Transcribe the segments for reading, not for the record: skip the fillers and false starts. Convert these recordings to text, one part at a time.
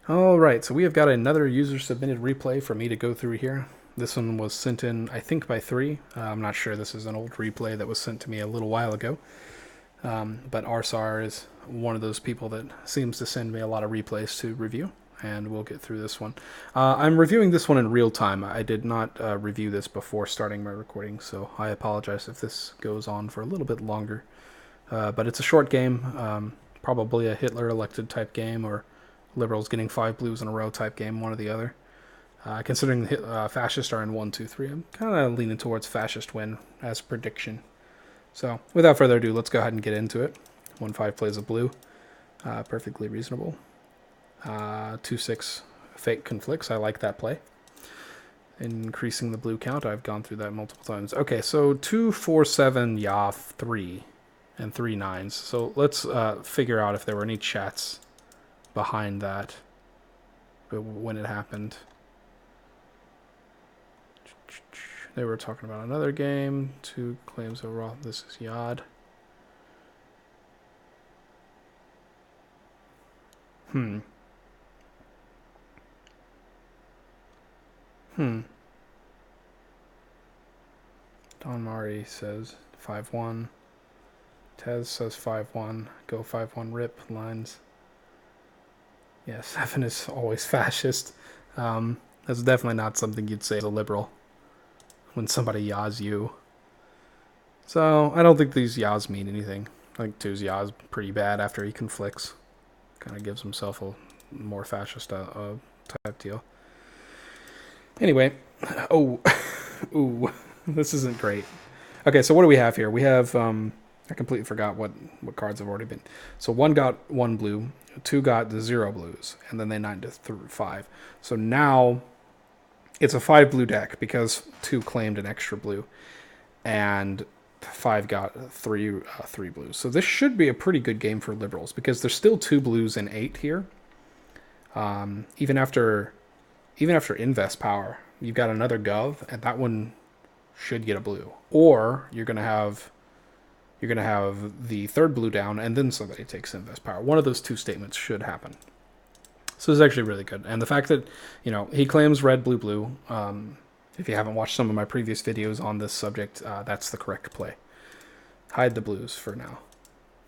All right, so we have got another user-submitted replay for me to go through here. This one was sent in, I think, by 3. I'm not sure. This is an old replay that was sent to me a little while ago. But Arsar is one of those people that seems to send me a lot of replays to review, and we'll get through this one. I'm reviewing this one in real time. I did not review this before starting my recording, so I apologize if this goes on for a little bit longer. But it's a short game, probably a Hitler elected type game, or Liberals getting 5 blues in a row type game, one or the other. Considering fascists are in 1, 2, 3, I'm kind of leaning towards fascist win as prediction. So, without further ado, let's go ahead and get into it. 1-5 plays a blue. Perfectly reasonable. 2-6 fake conflicts. I like that play. Increasing the blue count. I've gone through that multiple times. Okay, so 2-4-7 Yah 3 and 3 nines. So let's figure out if there were any chats behind that when it happened. They were talking about another game. 2 claims overall. This is Yad. Hmm. Don Mari says 5-1. Tez says 5-1. Go 5-1 rip lines. Yeah, 7 is always fascist. That's definitely not something you'd say as a liberal when somebody yas you. So I don't think these yas mean anything. I think 2's yas pretty bad after he conflicts. Kind of gives himself a more fascist type deal. Anyway, oh, ooh, this isn't great. Okay, so what do we have here? We have I completely forgot what cards have already been. So 1 got 1 blue, 2 got the 0 blues, and then they 9 to 5. So now it's a 5 blue deck because 2 claimed an extra blue, and 5 got 3 blues. So this should be a pretty good game for liberals because there's still 2 blues and 8 here. Even after invest power, you've got another gov, and that one should get a blue. Or you're gonna have the 3rd blue down, and then somebody takes invest power. One of those 2 statements should happen. So it's actually really good. And the fact that, he claims red, blue, blue. If you haven't watched some of my previous videos on this subject, that's the correct play. Hide the blues for now.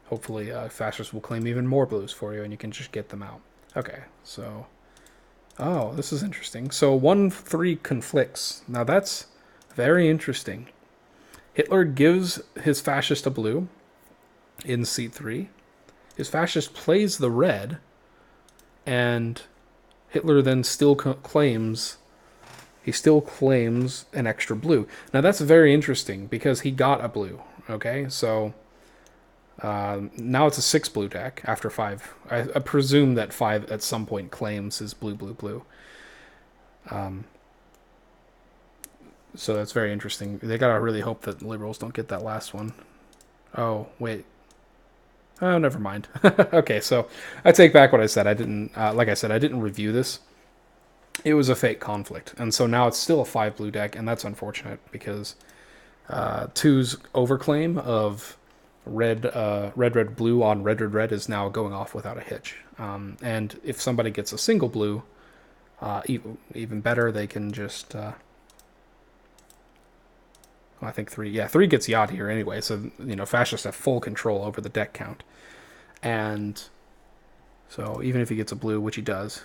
Hopefully, fascists will claim even more blues for you, and you can just get them out. Okay, so... Oh, this is interesting. So 1-3 conflicts. Now that's very interesting. Hitler gives his fascist a blue in C3. His fascist plays the red, and Hitler then still claims an extra blue. Now that's very interesting because he got a blue. Okay, so now it's a 6 blue deck after 5. I presume that 5 at some point claims his blue, blue, blue. So that's very interesting. They gotta really hope that liberals don't get that last one. Oh, wait. Oh, never mind. Okay, so I take back what I said. I didn't, like I said, I didn't review this. It was a fake conflict, and so now it's still a 5 blue deck, and that's unfortunate because 2's overclaim of red, red, blue on red, red, red is now going off without a hitch. And if somebody gets a single blue, even better, they can just. I think 3. Yeah, 3 gets Yacht here anyway, so fascists have full control over the deck count, and so even if he gets a blue, which he does,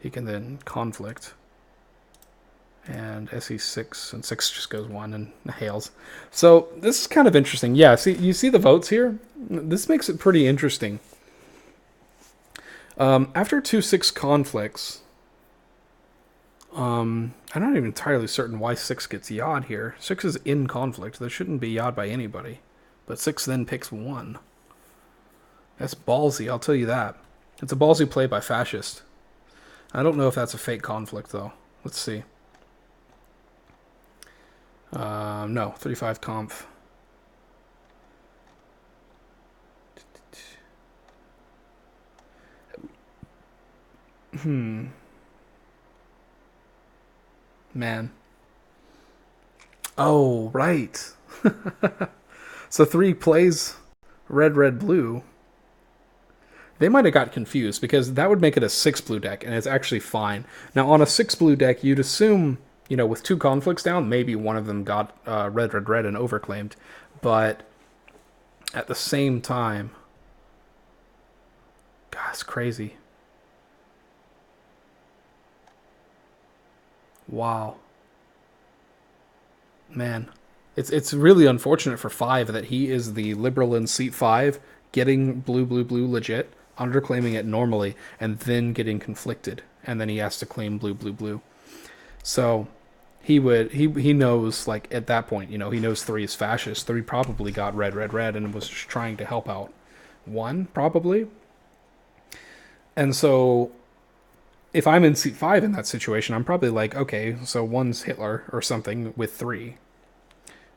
he can then conflict. And SE6 and 6 just goes 1 and hails. So this is kind of interesting. Yeah, see, you see the votes here? This makes it pretty interesting. After 2-6 conflicts, I'm not even entirely certain why 6 gets Yod here. 6 is in conflict. There shouldn't be Yod by anybody. But 6 then picks 1. That's ballsy, I'll tell you that. It's a ballsy play by fascist. I don't know if that's a fake conflict, though. Let's see. No, 3-5 conf. Man. Oh, right. So 3 plays red, red, blue. they might have got confused because that would make it a 6 blue deck, and it's actually fine. Now, on a 6 blue deck, you'd assume, with 2 conflicts down, maybe one of them got red, red, red and overclaimed. But at the same time, God, it's crazy. Wow. Man. It's really unfortunate for 5 that he is the liberal in seat 5, getting blue, blue, blue legit, underclaiming it normally, and then getting conflicted. And then he has to claim blue, blue, blue. So he knows, like, at that point, he knows 3 is fascist. 3 probably got red, red, red, and was just trying to help out 1, probably. And so if I'm in seat 5 in that situation, I'm probably like, okay, so 1's Hitler or something with 3.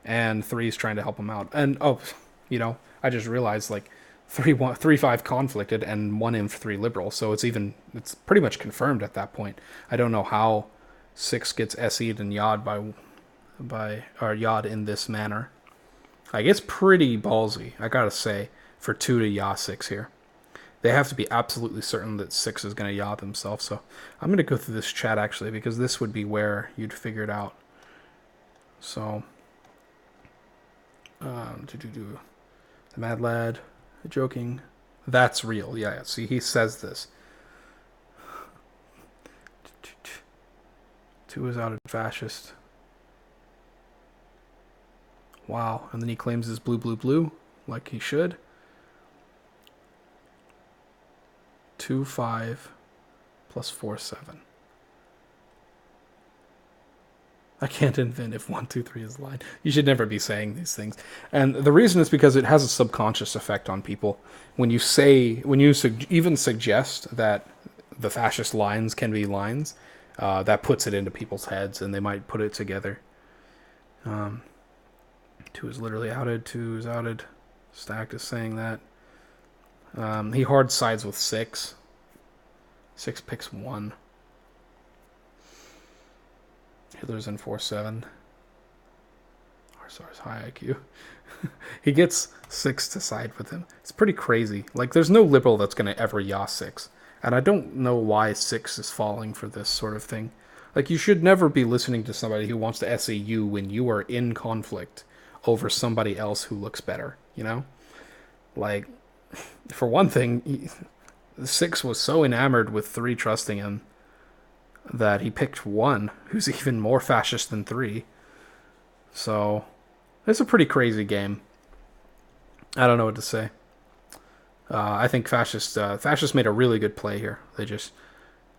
And 3's trying to help him out. And, I just realized, like, 3-5 conflicted and 1-3 liberal. So it's pretty much confirmed at that point. I don't know how 6 gets SE'd and Yod or Yod in this manner. Like, it's pretty ballsy, I gotta say, for 2 to Yah 6 here. They have to be absolutely certain that 6 is going to Yah themselves. So I'm going to go through this chat, actually, because this would be where you'd figure it out. So, the Mad Lad, joking. That's real. Yeah, see, he says this. 2 is outed fascist. Wow. And then he claims his blue, blue, blue, like he should. 2-5 plus 4-7. I can't invent if 1-2-3 is line. You should never be saying these things. And the reason is because it has a subconscious effect on people. When you even suggest that the fascist lines can be lines, that puts it into people's heads and they might put it together. 2 is literally outed. 2 is outed. Stacked is saying that. He hard sides with 6. 6 picks 1. Hitler's in 4-7. Arsar's high IQ. He gets 6 to side with him. It's pretty crazy. Like, there's no liberal that's going to ever Yah 6. And I don't know why 6 is falling for this sort of thing. Like, you should never be listening to somebody who wants to SE you when you are in conflict over somebody else who looks better, Like, for one thing, 6 was so enamored with 3 trusting him that he picked 1 who's even more fascist than 3. So, it's a pretty crazy game. I don't know what to say. I think fascists made a really good play here.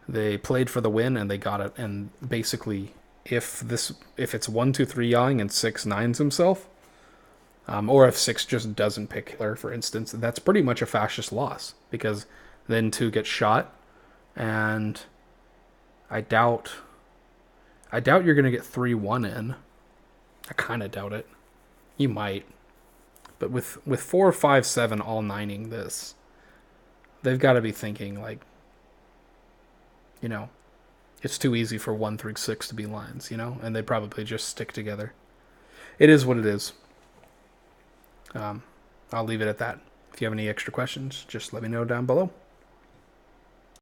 They played for the win and they got it. And basically, if it's 1-2-3 yawing and 6 nines himself, or if 6 just doesn't pick Hitler, for instance, that's pretty much a fascist loss, because then 2 gets shot, and I doubt you're going to get 3-1 in. I kind of doubt it. You might. But with 4, 5, 7 all nining this, they've got to be thinking, like, it's too easy for 1-6 to be lines, and they probably just stick together. It is what it is. I'll leave it at that. If you have any extra questions, just let me know down below.